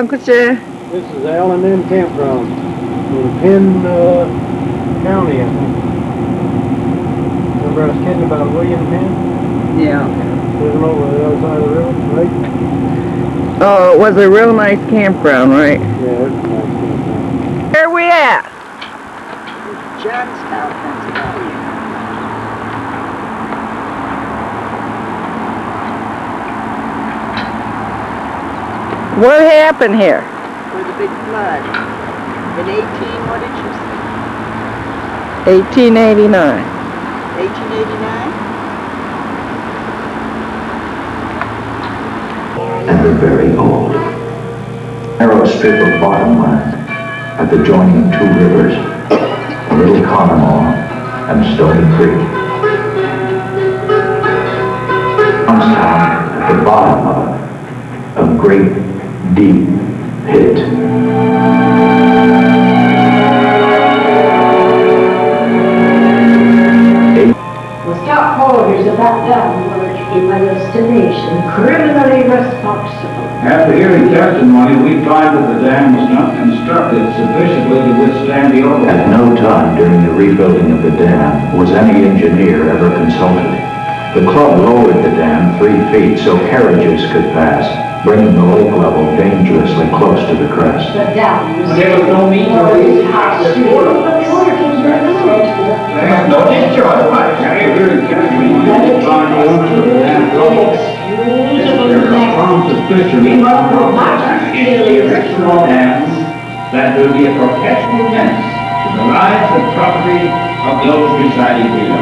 Uncle Jay? This is L&M Campground in Penn County, I think. Remember I was kidding about William Penn? Yeah. Living over the other side of the river, right? Oh, it was a real nice campground, right? Yeah, it's a nice campground. Where are we at? Johnstown, Pennsylvania. What happened here? With a big flood. In 18, what did you say? 1889. 1889? And they're very old. Narrow strip of bottomland at the joining of two rivers, a little Conemaugh and Stony Creek. Johnstown at the bottom of a great deep pit. The stockholders of that dam were, in my estimation, criminally responsible. After hearing testimony, we find that the dam was not constructed sufficiently to withstand the overflow. At no time during the rebuilding of the dam was any engineer ever consulted. The club lowered the dam 3 feet so carriages could pass, bringing the lake level dangerously close to the crest. The dam was... There was no means of always passed through. They have no discharge pipes. After hearing testimony, we find the owner of the dam trouble. There are strong suspicions against the original dams that will be a perpetual menace to the lives and property of those residing below.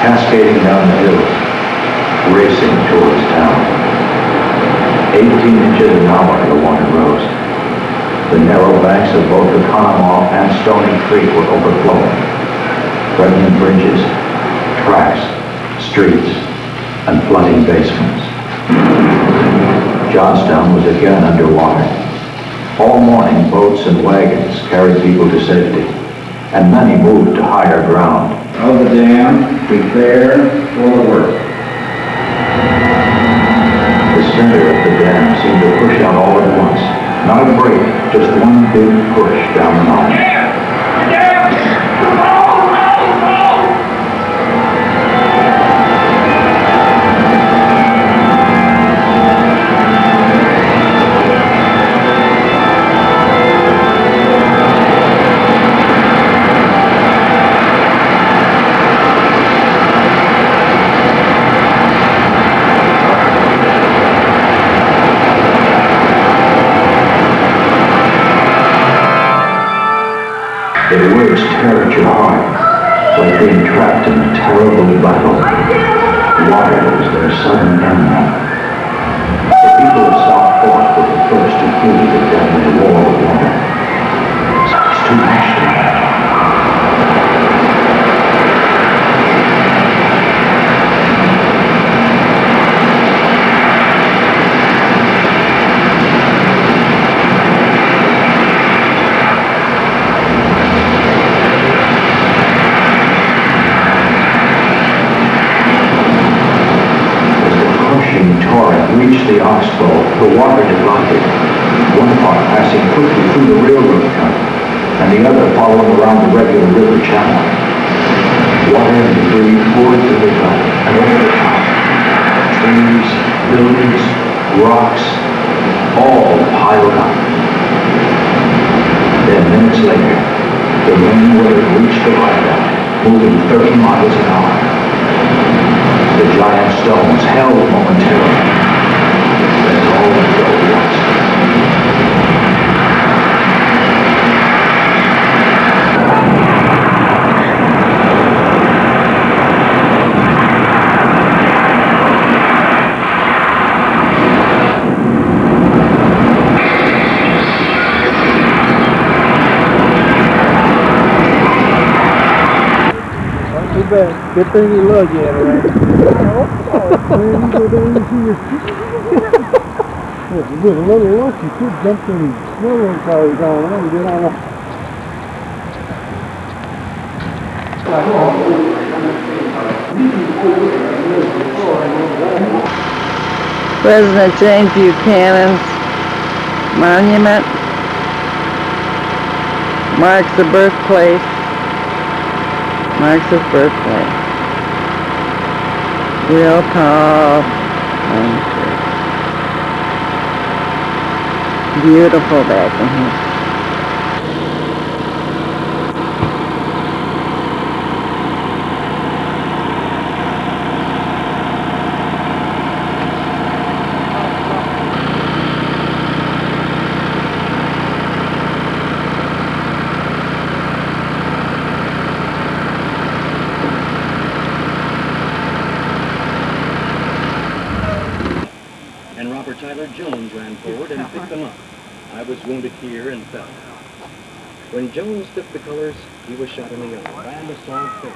Cascading down the hill, racing towards town. 18 inches an hour the water rose. The narrow banks of both the Conemaugh and Stony Creek were overflowing, threatening bridges, tracks, streets, and flooding basements. Johnstown was again underwater. All morning, boats and wagons carried people to safety, and many moved to higher ground. Of the dam, prepare for the work. The center of the dam seemed to push out all at once. Not a break, just one big push down the mountain. Their words tear at your heart, like being trapped in a terrible battle. Water was their sudden enemy. The people of South Fork were the first to flee the deadly war of water. It's too much to imagine. Reached the oxbow, the water divided, one part passing quickly through the railroad cut, and the other following around the regular river channel. Water and debris poured through the cut and over the top. Trees, buildings, rocks, all piled up. Then minutes later, the rain wave reached the viaduct, moving 30 miles an hour. The giant stones held momentarily. All the Not too bad. Good thing you lug yet, Lorraine. If you did a little look, you could jump in railroad cars down there and get on a... President James Buchanan's monument marks the birthplace. Marks his birthplace. Real tall. Beautiful back in here. And Robert Tyler Jones ran forward and picked them up. I was wounded here and fell. When Jones took the colors, he was shot in the arm and a solid face.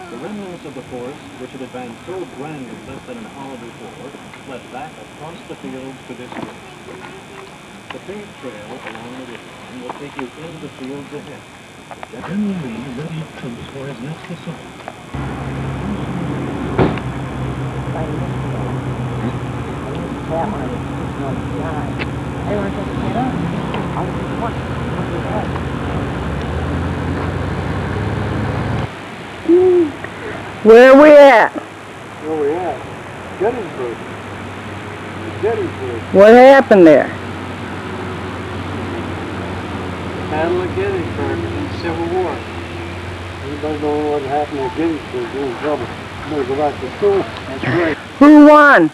The remnants of the force, which had advanced so grandly less than an hour before, fled back across the fields to this road. The paved trail along the riverline will take you into the fields ahead. General Lee ready troops for his next assault. That one is 1 9. They were just get up. I was watching. Where are we at? Where we at? Gettysburg. Gettysburg. What happened there? Battle of Gettysburg in the Civil War. Anybody know what happened at Gettysburg? You're in trouble. Better go back to school. That's right. Who won?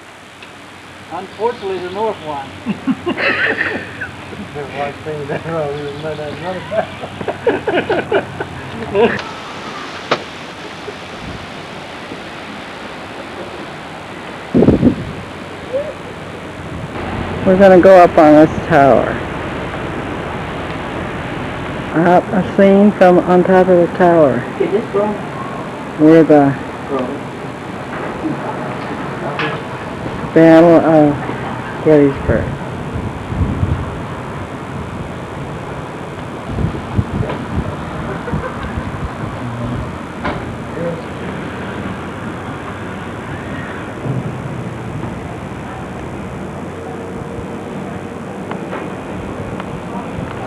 Unfortunately, the North won. Never like saying that wrong. We might have another battle. We're going to go up on this tower. Up a scene from on top of the tower. Where the Battle of Gettysburg.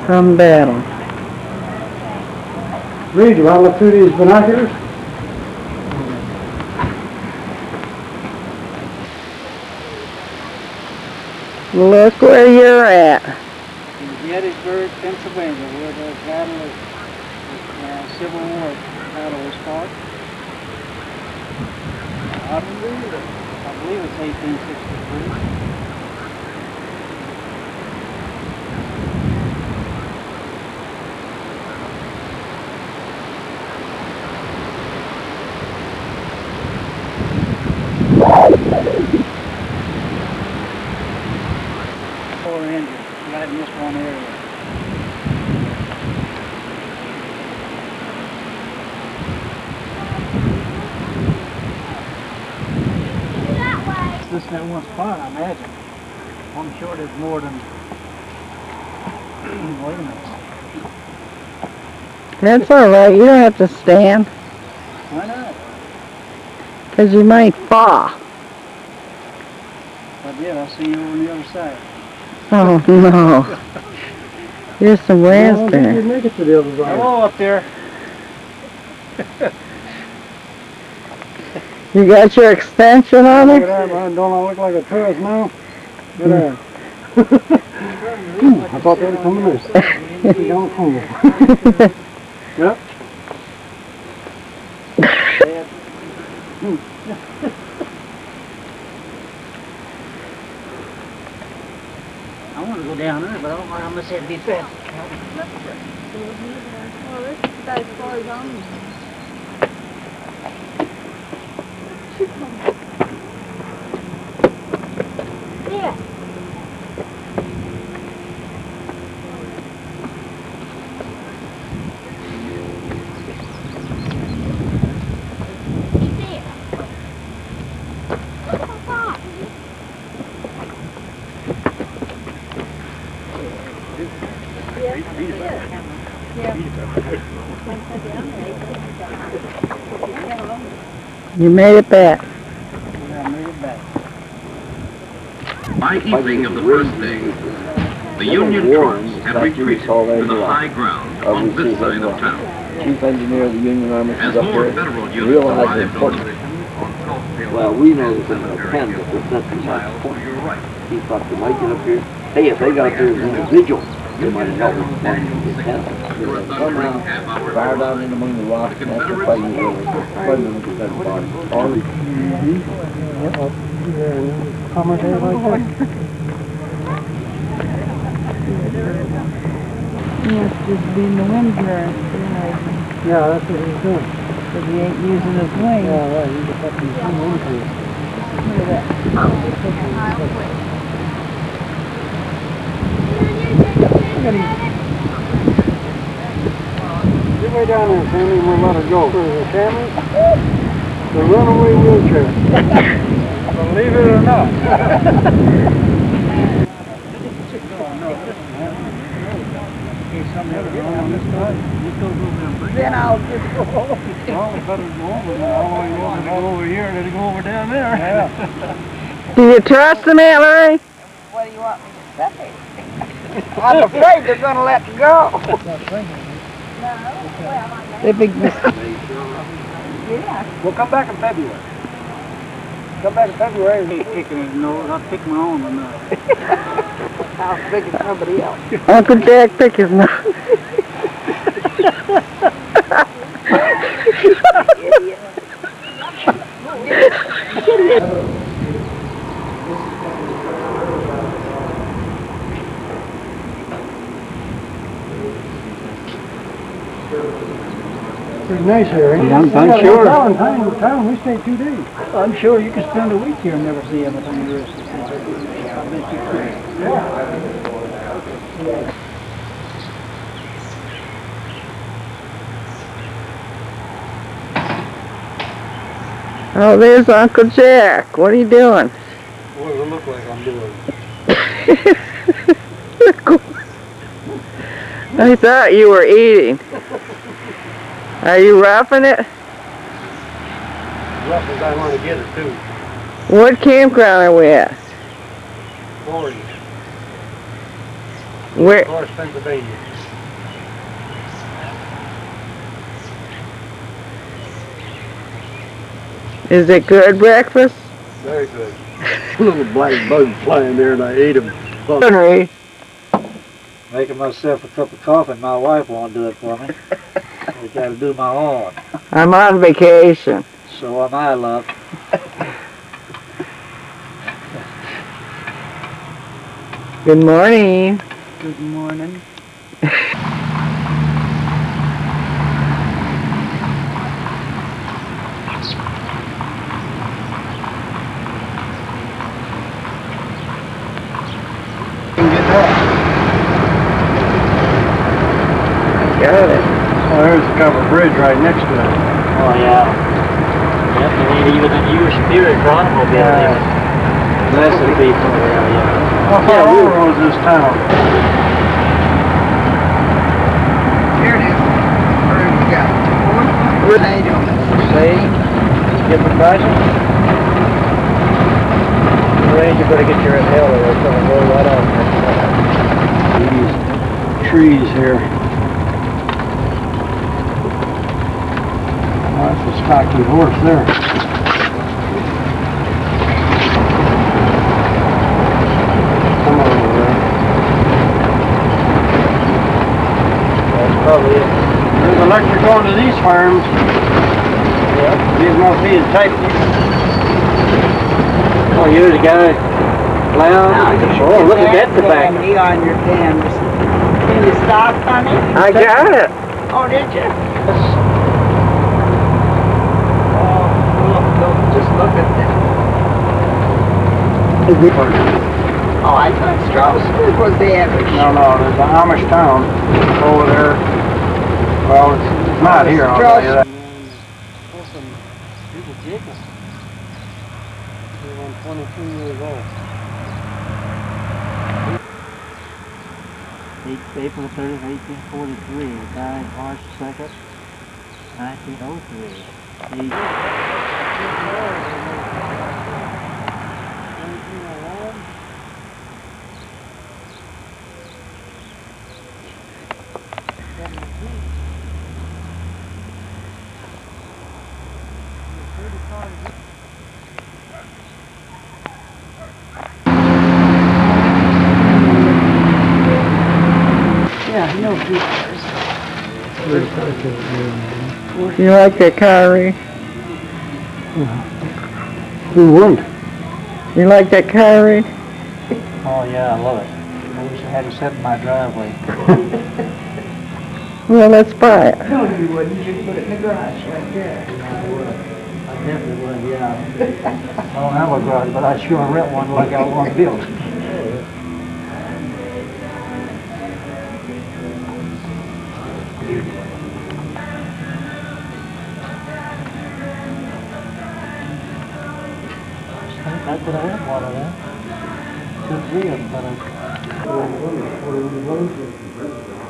Some battle. Reed, you want to look through these binoculars? Look where you're at. In Gettysburg, Pennsylvania, where the battle of Civil War battle was fought. I believe it's 1863. Right in this one area. This that one spot, I imagine. I'm sure there's more than. Wait a minute. That's all right. You don't have to stand. Why not? Because you might fall. But yeah, I'll see you on the other side. Oh, no. Here's some raspberry. Make it to the other side. Hello up there. You got your extension on Look it? at that, man. Don't I look like a tourist now? Look at that. I thought they were coming this. You don't come here. Yep. I want to go down there, but I don't know how much it'd be fast. Well, this is about as far as I'm. Yeah. You made it back. Yeah, I made it back. By evening of the first day, the Union troops had retreated to the high ground on this side of town. Chief engineer of the Union Army As is up more there. federal units Realize the arrived on importance. the Well, we know that there's a pen that was set to my point. He thought they might get up here. Hey, if they got up here as an individual, they might have helped them find the pen. Somehow, fired out in among the rocks, and after fighting the president of that body. Summer day like that. Must just be in the wind current. Yeah, that's what he's doing. Because he ain't using his wings. Yeah, right, you just have to see into it. Look at that. Get way down there, Sammy, and we'll let her go. Sammy, the runaway wheelchair. Believe it or not. Then I'll just go over. Well, we better go over there. All the way over here and then go over down there. Yeah. Do you trust them, Aunt Lorraine? What do you want me to say? I'm afraid they're going to let me go. They're big mistake. Yeah. We'll come back in February. Come back in February. He's picking his nose. I'll pick my own or not. I'll pick somebody else. Uncle Jack pick his nose. Pretty nice here, ain't it? Yeah, I'm sure. Town, we stayed 2 days. I'm sure you could spend a week here and never see everything there is to see. I bet you could. Yeah. Oh, there's Uncle Jack. What are you doing? What does it look like I'm doing? I thought you were eating. Are you roughing it? Rough as I want to get it, too. What campground are we at? Orange. Where? North Pennsylvania. Is it good breakfast? Very good. Little black bugs flying there and I ate them. Henry. Making myself a cup of coffee. My wife won't do it for me. I got to do my own. I'm on vacation. So am I, love. Good morning. Good morning. Got it. Oh, there's a covered bridge right next to it. Oh, yeah. Yep, and ain't even your spirit automobile there. Blessed be for yeah. How far over was this town? Here it is. Where have you got it? Where they doing it? See? Different prices? Lorraine, you better get your inhaler. It's going to roll right out there. These trees here. Oh, that's a stocky horse there. Come over there. That's probably it. There's electric going to these farms. Yep. These must be as tight. Oh, you're the guy. Oh, look at that tobacco. Me on your canvas. Can you stop, honey? I got it. Oh, did you? Just look at that. Oh, I thought Strasbourg was the average. No, there's an Amish town over there. Well, it's not here, I'll tell you that. He was 22 years old. April 30th, 1843. Died March 2nd, 1903. Yeah, no features. You like that car, Ray? Who wouldn't? You like that car, Ray? Oh yeah, I love it. I wish I had it set in my driveway. Well, let's buy it. No, you wouldn't. You'd put it in the garage right there. I definitely would, yeah. I don't have a garage, but I'd sure rent one like I want built. I could have one of them. Could see them, but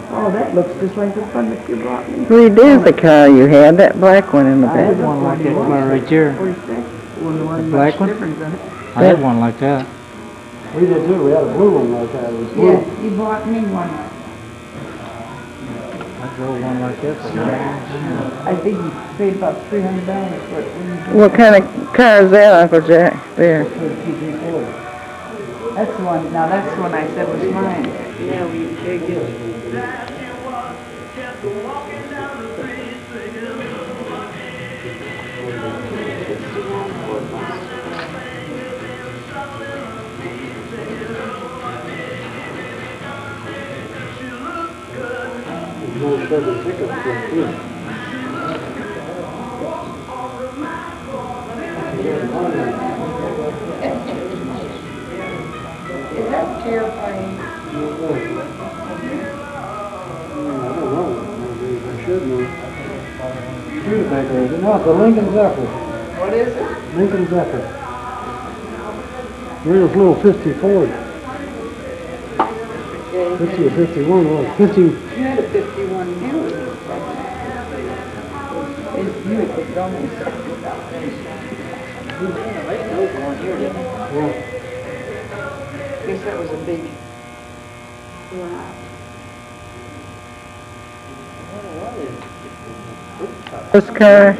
Oh, that looks just like the one that you brought me. Reed, there's the car you had, that black one in the I had back. one like that car right there. The black one? I had one like that. We did too. We had a blue one like that. It was blue. Yeah, you bought me one. I drove one like that for I think you paid about $300 for it. What kind of car is that, Uncle Jack? There. That's the one. Now that's the one I said was mine. Yeah, we take it. No Chevy pickup truck too. Is that terrifying? I don't know. Maybe I should know. Studebaker, is it? No, it's a Lincoln Zephyr. What is it? Lincoln Zephyr. Real little 50 Ford. 50 or 51 was 50. You had a 51 Buick. You had put it on me. Yeah. Guess that was a big lot. This car?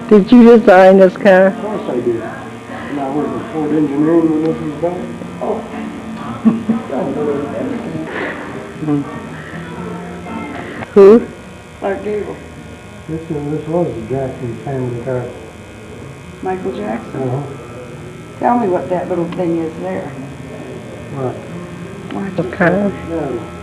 Did you design this car? Of course I did. And I was a Ford engineering when this was done. Who? Clark Gable. This was the Jackson family car. Michael Jackson. Uh-huh. Tell me what that little thing is there. Right. Watch The it. car? Yeah.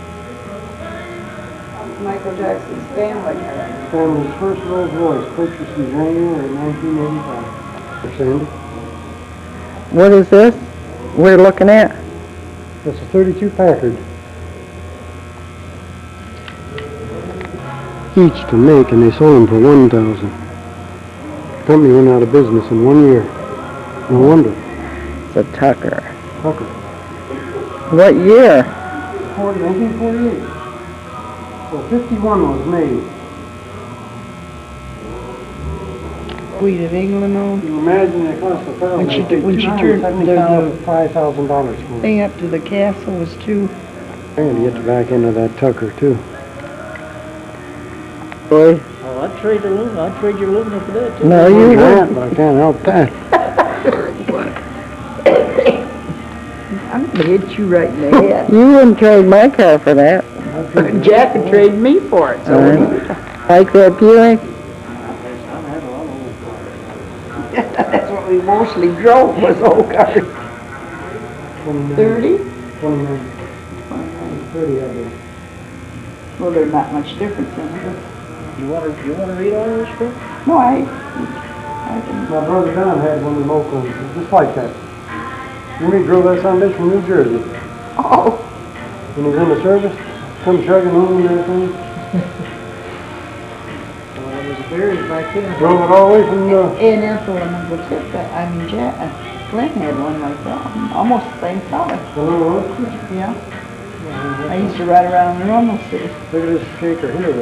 Michael Jackson's family car. Family's first Rolls Royce purchased in January 1985. For Sandy. What is this we're looking at? That's a 32 Packard. Each to make, and they sold them for $1,000. Company went out of business in 1 year. No wonder. It's a Tucker. Tucker. What year? 1948. Well, 51 was made. Queen of England on. You imagine it cost $1,000. When she turned the $5,000 for it. thing up to the castle was too. I'm going to get the back end of that Tucker, too. Boy. Oh, I'd trade your aluminum for that too. No, you can't, wouldn't. but I can't help that. I'm gonna hit you right in the head. You wouldn't trade my car for that. Jack would trade me for it. So Like that Buick? that's what we mostly drove was old cars. 30? 29. 30, I believe. Well, there's not much difference in it. You want to read all this stuff? No, I My brother Don had one of them Oaklands, just like that. When he drove that son of a bitch from New Jersey. oh, When he was in the service, come chugging home and everything. Well, it was buried back then. Drove it all the way from the... and Ethel and Uncle Chip, Jack, Glenn had one like that. Almost the same color. the little road. Yeah. I used to ride around normalcy. Look at this shaker here. I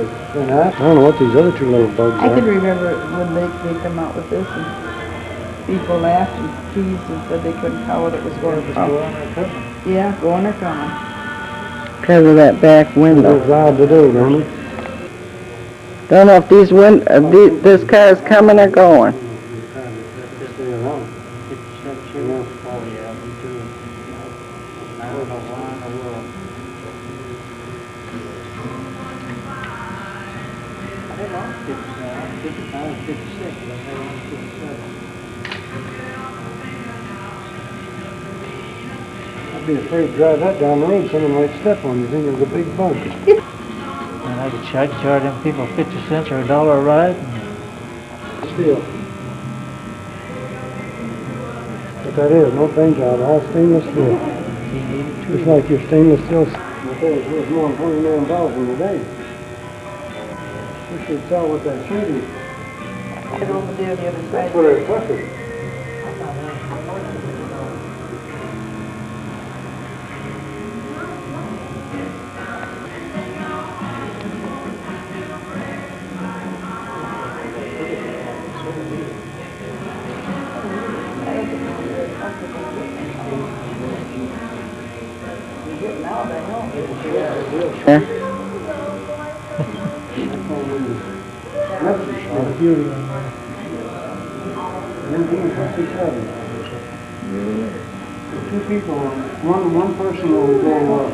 don't know what these other two little bugs I are. could remember when they come out with this, and people laughed and teased and said they couldn't tell what it was going from. Yeah, going or coming. Because of that back window. It's odd to do, don't it? Don't know if this car is coming or going. Stay around. I'd be afraid to drive that down the road. Someone might step on you. Think it was a big bug. And I could charge them people 50 cents or $1 a ride. Steel. But that is no paint job, all stainless steel. Just like your stainless steel. I tell you, it's worth more than $29,000 a day. We should sell what that should be. Get over there the other side. That's what it took it. Yeah. Beauty. 1957. Two people, one person was going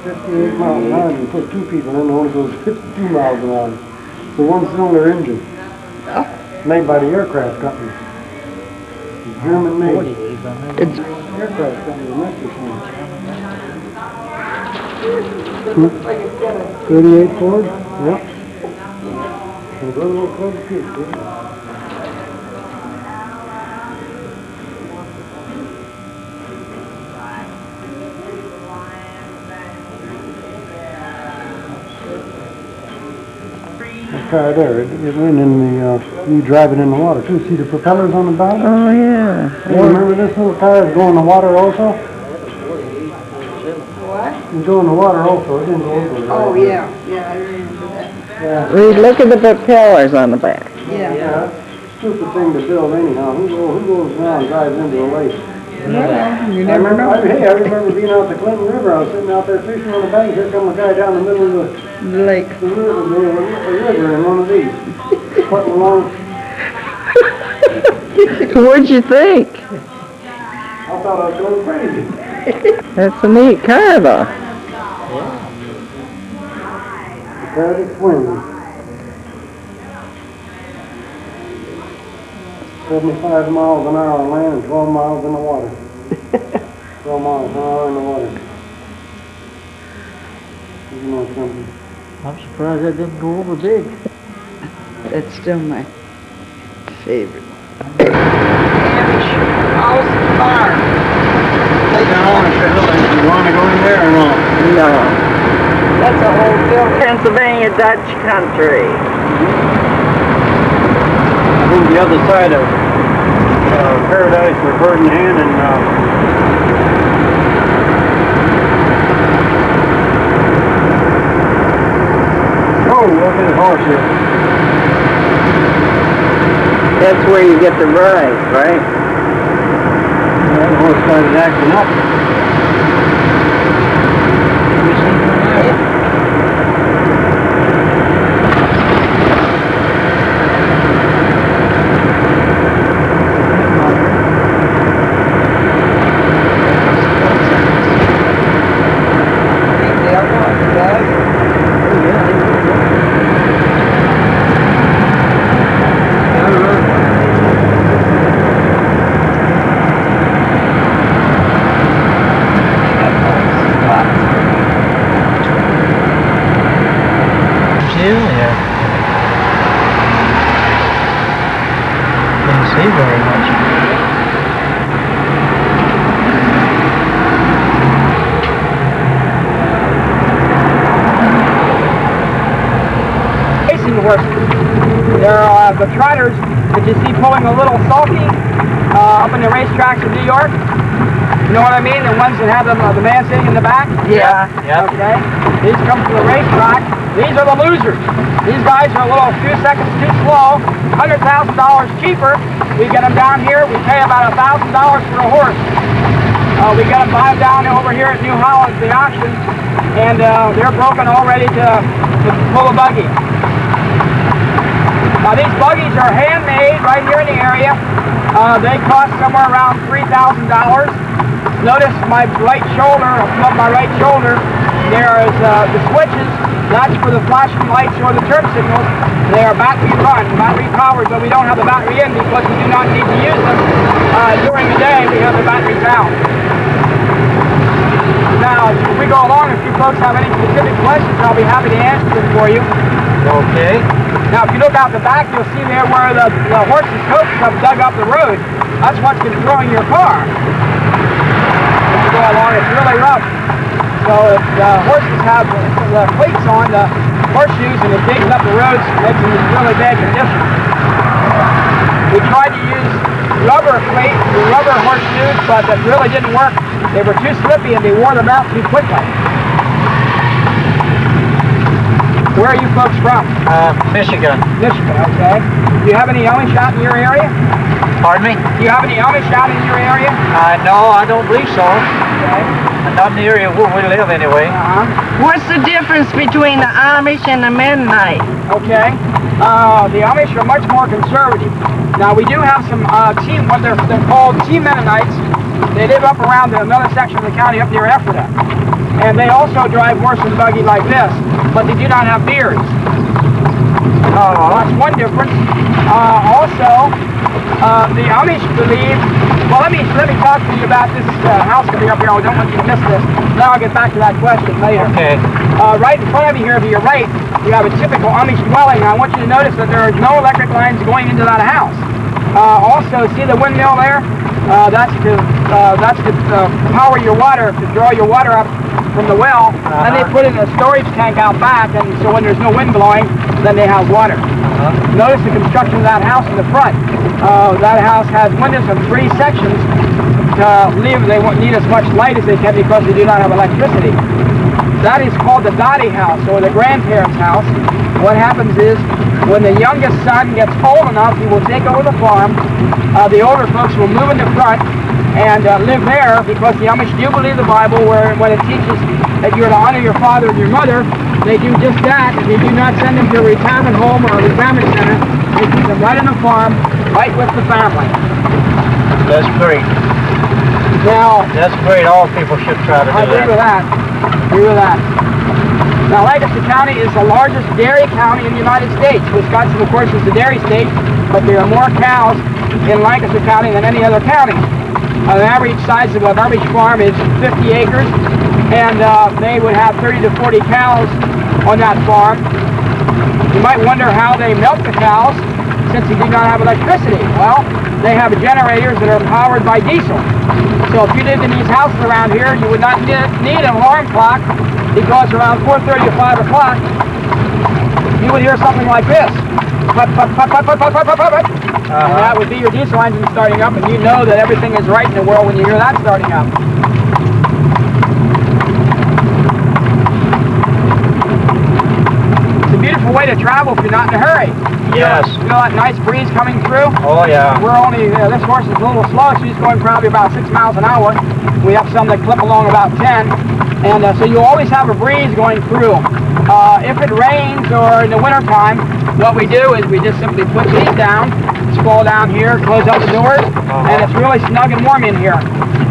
58 miles an hour, and you put two people in, it only goes 52 miles an hour. It's a one-cylinder engine, made by the aircraft company. It's German made. It's Aircraft company, Messerschmitt. 38 Ford? Yep. And a little Ford too. That car there, it went in the, you drive it in the water too. See the propellers on the bottom? oh yeah. Hey, remember this little car is going in the water also? What? It's going in the water also. It didn't go over there. Oh, yeah, yeah, I remember that. Yeah. Reed, look at the propellers on the back. Yeah. Yeah. Stupid thing to build anyhow. Who goes now and drives into a lake? Yeah, you I never remember, know. I remember being out the Clinton River. I was sitting out there fishing on the bank. Here come a guy down the middle of The lake. the river in one of these. Putting along. What'd you think? I thought I was going crazy. That's a neat car, though. The Paradise Swing. 75 miles an hour on land and 12 miles in the water. 12 miles an hour in the water. You know something. I'm surprised that didn't go over big. That's still my favorite. Hamish House Farm. You want to go in there or not? No. That's a whole building. Pennsylvania Dutch country. I think the other side of Paradise where Bird in Hand and oh, look at the horse here. That's where you get the ride, right? That horse started acting up. Very much. Racing horse. They're the trotters that you see pulling a little sulky up in the racetracks of New York. You know what I mean? The ones that have the man sitting in the back? Yeah. Yeah. Okay. These come from the racetrack. These are the losers. These guys are a few seconds too slow. $100,000 cheaper. We get them down here. We pay about $1,000 for a horse. We get them down over here at New Holland, the auction, and they're broken all ready to pull a buggy. Now these buggies are handmade right here in the area. They cost somewhere around $3,000. Notice my right shoulder, above my right shoulder, there is the switches. That's for the flashing lights or the turn signals. They are battery run, battery powered, but we don't have the battery in because we do not need to use them. During the day, we have the batteries out. Now, as we go along, if you folks have any specific questions, I'll be happy to answer them for you. Okay. Now, if you look out the back, you'll see there where the horses' coats have dug up the road. That's what's been throwing your car. As you go along, it's really rough. So if the horses have the cleats on, the horseshoes, and it digs up the roads, it makes them in really bad condition. We tried to use rubber cleats, rubber horseshoes, but that really didn't work. They were too slippy and they wore them out too quickly. Where are you folks from? Michigan. Michigan, okay. Do you have any Amish out in your area? Pardon me? Do you have any Amish out in your area? No, I don't believe so. Okay. Not in the area where we live, anyway. What's the difference between the Amish and the Mennonite? Okay. The Amish are much more conservative. Now we do have some what they're called Team Mennonites. They live up around another section of the county up near Ephrata. And they also drive horse and buggy like this, but they do not have beards. That's one difference. The Amish believe, well, let me talk to you about this house coming up here. I don't want you to miss this. Now I'll get back to that question later. Okay. Right in front of you here to your right, you have a typical Amish dwelling. I want you to notice that there are no electric lines going into that house. Also, see the windmill there? That's to power your water, to draw your water up from the well. And they put in a storage tank out back, and so when there's no wind blowing, then they have water. Notice the construction of that house in the front. That house has windows in 3 sections. They won't need as much light as they can because they do not have electricity. That is called the Dottie house, or the grandparents' house. What happens is, when the youngest son gets old enough, he will take over the farm. The older folks will move in the front and live there, because the Amish do believe the Bible, when it teaches that you're to honor your father and your mother. They do just that. They do not send them to a retirement home or a retirement center. They keep them right on the farm, right with the family. That's great. Now, that's great. All people should try to do that. I agree with that. Agree with that. Now, Lancaster County is the largest dairy county in the United States. Wisconsin, of course, is the dairy state, but there are more cows in Lancaster County than any other county. The average size of an Amish farm is 50 acres, and they would have 30 to 40 cows on that farm. You might wonder how they milk the cows, since they do not have electricity. Well, they have generators that are powered by diesel. So if you lived in these houses around here, you would not need an alarm clock, because around 4:30 or 5 o'clock, you would hear something like this. Put, put, put, put, put, put, put, put, put. And that would be your diesel engine starting up, and you know that everything is right in the world when you hear that starting up. It's a beautiful way to travel if you're not in a hurry. Yes. You know that nice breeze coming through? Oh, yeah. We're only, this horse is a little slow. She's going probably about 6 miles an hour. We have some that clip along about 10. And so you always have a breeze going through. If it rains or in the wintertime, what we do is we just simply put these down, sprawl down here, close up the doors, and it's really snug and warm in here.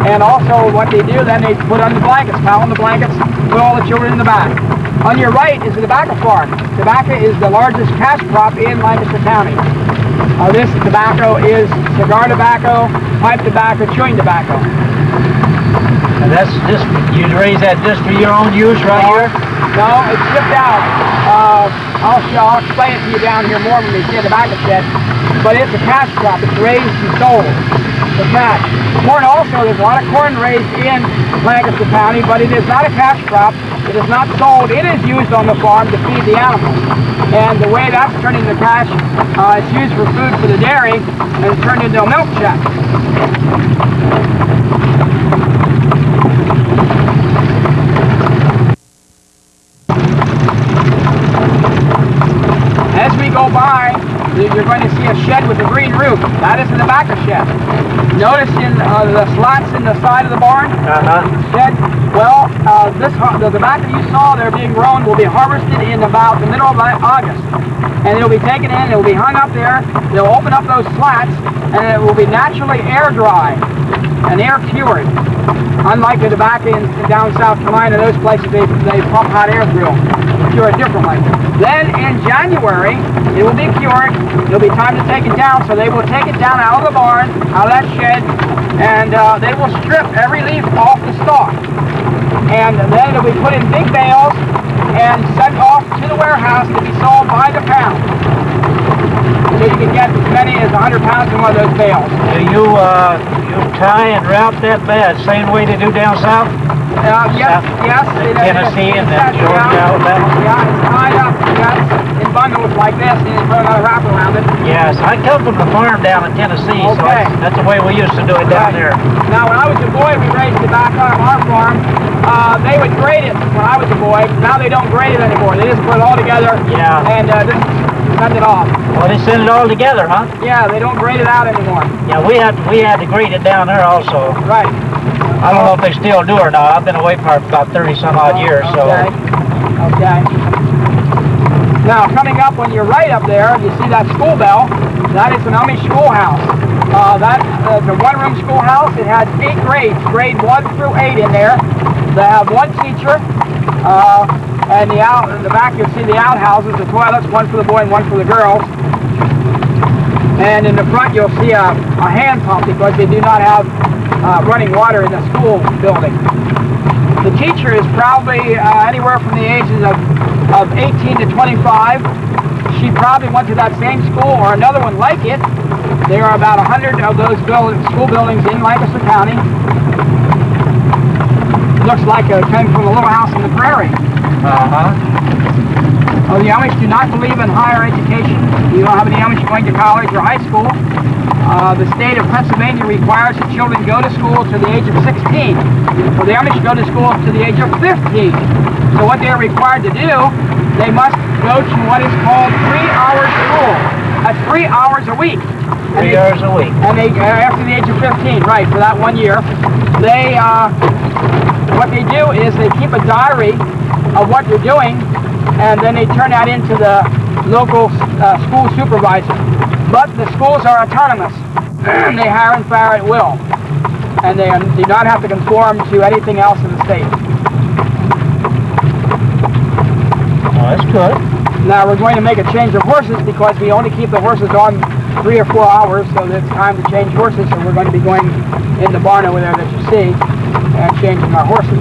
And also what they do, then they put on the blankets, pile on the blankets, put all the children in the back. On your right is the tobacco farm. Tobacco is the largest cash crop in Lancaster County. This tobacco is cigar tobacco, pipe tobacco, chewing tobacco. And that's just, you raise that just for your own use right here? No, it's shipped out. I'll explain it to you down here more when we see the tobacco shed. But it's a cash crop. It's raised and sold. the cash. Corn also, there's a lot of corn raised in Lancaster County, but it is not a cash crop. It is not sold. It is used on the farm to feed the animals. And the way that's turned into cash, it's used for food for the dairy, and it's turned into a milk check. As we go by, you're going to see a shed with a green roof. That is the tobacco shed. Notice in the slots in the side of the barn? Shed. Well, the tobacco you saw there being grown will be harvested in about the middle of August. And it'll be taken in, it will be hung up there, they'll open up those slats, and it will be naturally air dried and air cured. Unlike the tobacco down South Carolina, those places they pump hot air through them, cure it differently. Then in January, it will be cured, it'll be time to take it down, so they will take it down out of the barn, out of that shed, and they will strip every leaf off the stalk. And then it'll be put in big bales and sent off to the warehouse to be sold by the pound. So you can get as many as 100 pounds in one of those bales. Do you tie and route that bed same way they do down south? Yes. Tennessee and then Georgia, Alabama? Yeah, it's tied up. Yes, in bundles like this, and you put another wrap around it. Yes, I come from the farm down in Tennessee, so that's the way we used to do it down there. Now, when I was a boy, we raised tobacco on our farm. They would grade it when I was a boy. Now they don't grade it anymore. They just put it all together and just send it off. Well, they send it all together, huh? Yeah, they don't grade it out anymore. Yeah, we had to grade it down there also. Right. I don't know if they still do or not. I've been away for about 30-some-odd years, so. Okay. Now, coming up when you're right up there, you see that school bell. That is an Amish schoolhouse. That's a one-room schoolhouse. It has 8 grades, grade 1 through 8 in there. They have one teacher, and in the back you'll see the outhouses, the toilets, one for the boy and one for the girls. And in the front you'll see a hand pump because they do not have running water in the school building. The teacher is probably anywhere from the ages of 18 to 25. She probably went to that same school or another one like it. There are about 100 of those school buildings in Lancaster County. Looks like it came from a little house in the prairie. The Amish do not believe in higher education. You don't have any Amish going to college or high school. The state of Pennsylvania requires that children go to school to the age of 16. Well, the Amish go to school to the age of 15. So what they're required to do, they must go to what is called 3-hour school. That's 3 hours a week. 3 hours a week. And they, after the age of 15, right, for that 1 year, they, what they do is they keep a diary of what you're doing, and then they turn that into the local school supervisor. But the schools are autonomous. They hire and fire at will. And they do not have to conform to anything else in the state. Oh, that's good. Now we're going to make a change of horses because we only keep the horses on 3 or 4 hours, so it's time to change horses. So we're going to be going in the barn over there that you see and changing our horses.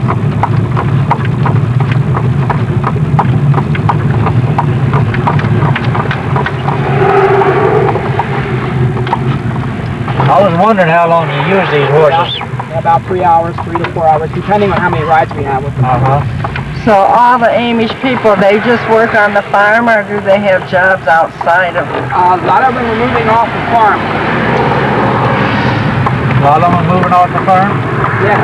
I was wondering how long you use these horses. About 3 hours, 3 to 4 hours, depending on how many rides we have with them. So all the Amish people, they just work on the farm, or do they have jobs outside of it? A lot of them are moving off the farm. A lot of them are moving off the farm? Yes.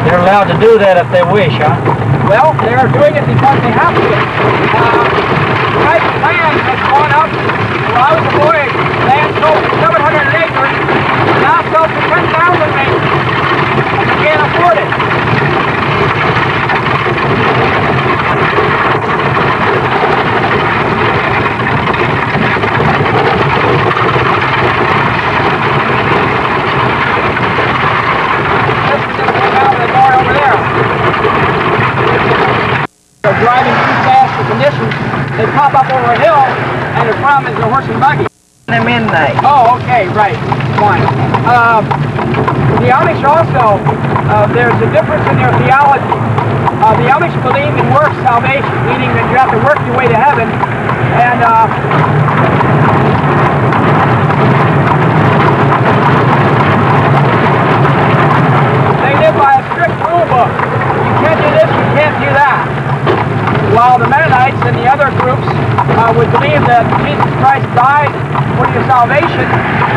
They're allowed to do that if they wish, huh? Well, they're doing it because they have to. Price of land has gone up. When I was a boy, land sold for 700 acres, now sells for 10,000 acres. And you can't afford it. They're driving too fast for conditions. They pop up over a hill, and the problem is the horse and buggy. The midnight. Oh, okay, right. Fine. The Amish also, there's a difference in their theology. The Amish believe in work salvation, meaning that you have to work your way to heaven. And they live by a strict rule book. You can't do this, you can't do that. While the Mennonites and the other groups would believe that Jesus Christ died for your salvation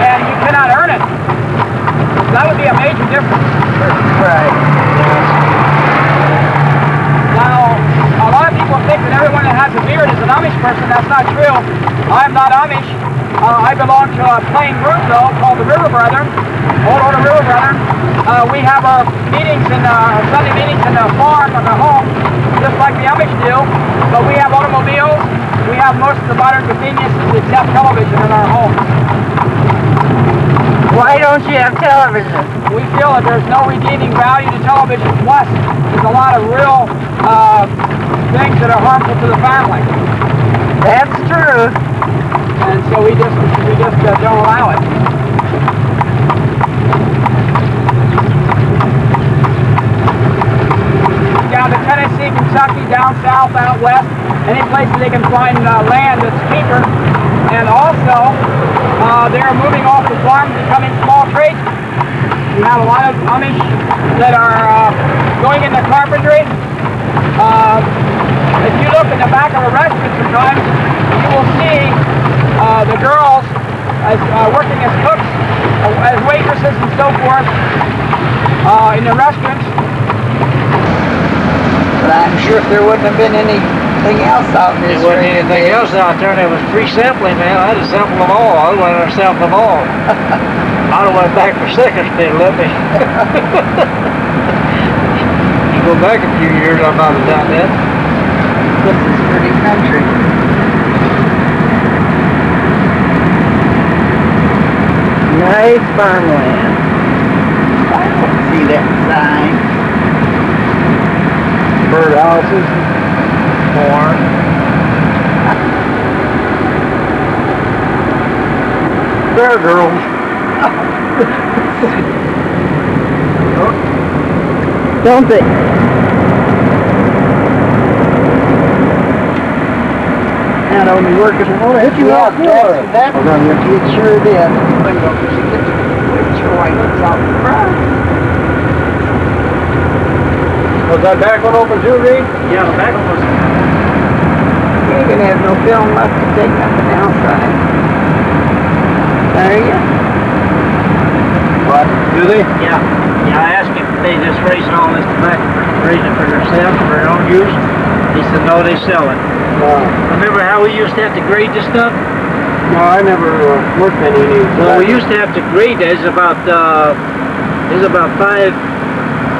and you cannot earn it. That would be a major difference. Right. Now, a lot of people think that everyone that has a beard is an Amish person. That's not true. I'm not Amish. I belong to a plain group, though, called the River Brethren, Old Order River Brethren. We have our meetings in Sunday meetings in the farm or the home, just like the Amish do. But we have automobiles. We have most of the modern conveniences except television in our homes. Why don't you have television? We feel that there's no redeeming value to television. Plus, there's a lot of real things that are harmful to the family. That's true. And so we just don't allow it. Down to Tennessee, Kentucky, down south, out west, any place that they can find land that's cheaper. And also, they're moving off the farm, becoming small tradesmen. We have a lot of Amish that are going into carpentry. If you look in the back of a restaurant sometimes, you will see the girls as working as cooks, as waitresses and so forth in the restaurants. But I'm sure if there wouldn't have been anything else out in this There wasn't anything else out there that was free sampling, man. I had to sample them all. I wanted to sample them all. I don't went back for seconds, they let me. You go back a few years, I might have done that. This is pretty country. Nice farmland. I don't see that sign. Bird houses, Corn. fair girls. Don't they? Not only working, I want to hit you out there. That it sure did. Window, because you get the picture white it's out the front. Was that back one open too, Reed? Yeah, the back one was. You ain't gonna have no film left to take nothing outside. There you. What? Do they? Yeah. Yeah, I asked him if they just raising all this tobacco, raising it for themselves, for their own use. He said, no, they sell it. Remember how we used to have to grade this stuff? No, I never worked any of these. Well, we used to have to grade that. It's about 5.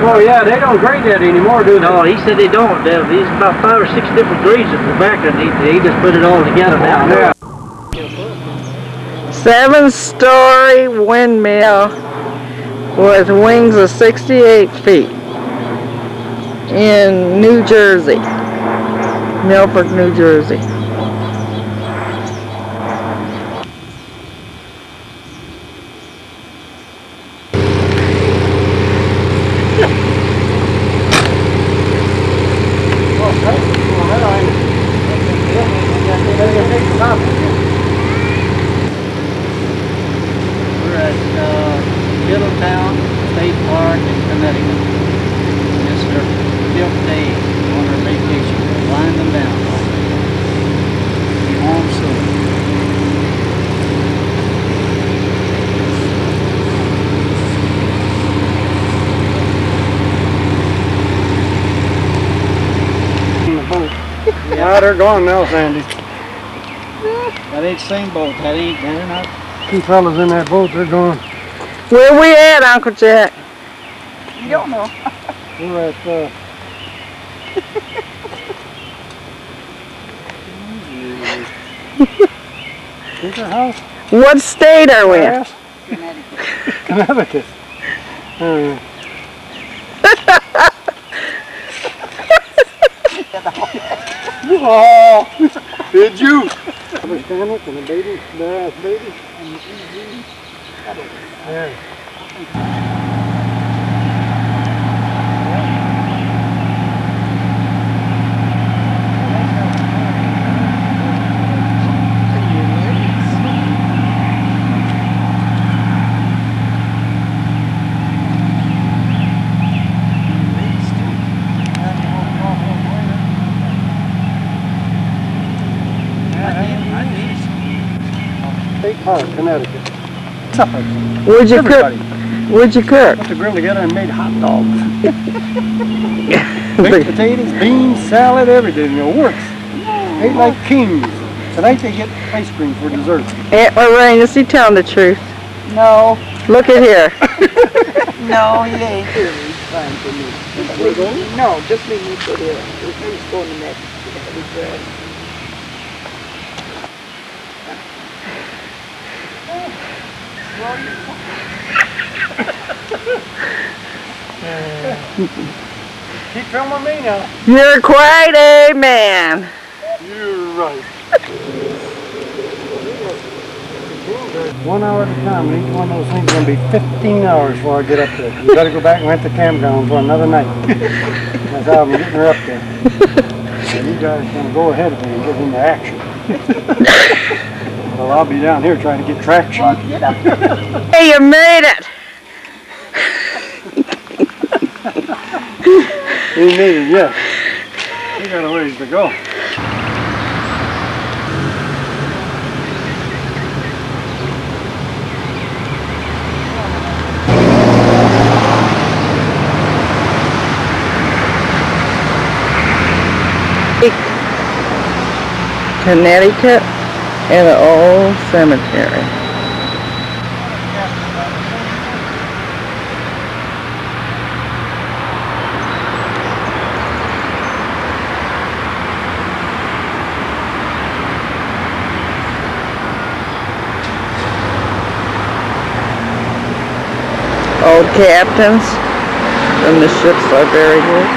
Oh yeah, they don't grade that anymore, do they? No, he said they don't. There's about 5 or 6 different grades of tobacco, and he just put it all together now. Yeah. 7-story windmill with wings of 68 feet in New Jersey, Milford, New Jersey. We're at Middletown State Park in Connecticut. It's their 5th day on our vacation. We're winding them down. Be home soon. Yeah, they're gone now, Sandy. That ain't the same boat. They're not. 2 fellas in that boat, they're gone. Where we at, Uncle Jack? You don't know. We're at, is their house? What state are we in? Yes. Connecticut. Oh, did you? A sandwich and a baby, their ass baby. Yeah. Park, Connecticut. Supper. Where'd you Everybody. cook? Where'd you cook? Put the grill together and made hot dogs. Baked potatoes, beans, salad, everything. It works. Ate like kings. Tonight they get ice cream for dessert. Aunt Lorraine, is he telling the truth? No. Look at here. No, he ain't. He's fine for me. No, just leave me sit here. He's going to next. That'll be good. Keep filming me now. You're quite a man. You're right. 1 hour at a time, and each one of those things is going to be 15 hours before I get up there. You better go back and rent the campground for another night. That's how I'm getting her up there. So you guys are going to go ahead of me and get into action. Well, I'll be down here trying to get traction. Hey, you made it. We made it, yes. We got a ways to go. Connecticut and an old cemetery. Old captains from the ships are buried here.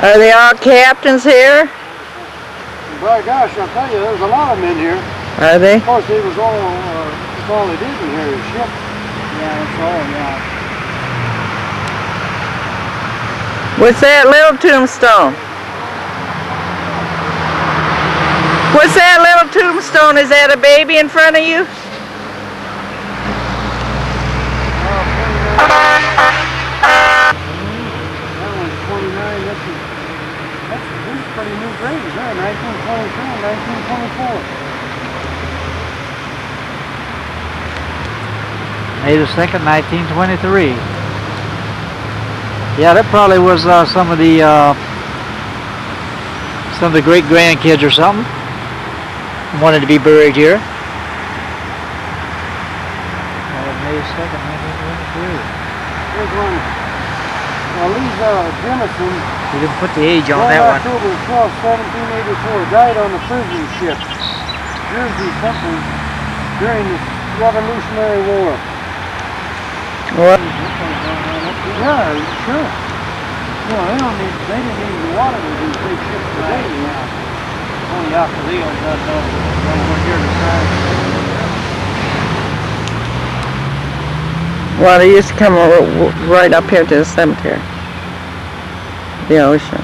Are they all captains here? By gosh, I'll tell you, there's a lot of men here. Are they? Of course, that's all they did in here is ship. Yeah, that's all, yeah. What's that little tombstone? What's that little tombstone? Is that a baby in front of you? That one's 29, that's pretty new graves there, 1922 and 1924. May the 2nd, 1923. Yeah, that probably was some of the great grandkids or something wanted to be buried here. May 2nd, 1923. Here's one. Lisa Jemison. You didn't put the age on that one. October 12, 1784, died on a prison ship, Jersey something, during the Revolutionary War. What? Yeah, sure. No, they didn't need the water with these big ships today. Yeah. Only after they all got done here to side. Well, they used to come right up here to the cemetery. The ocean.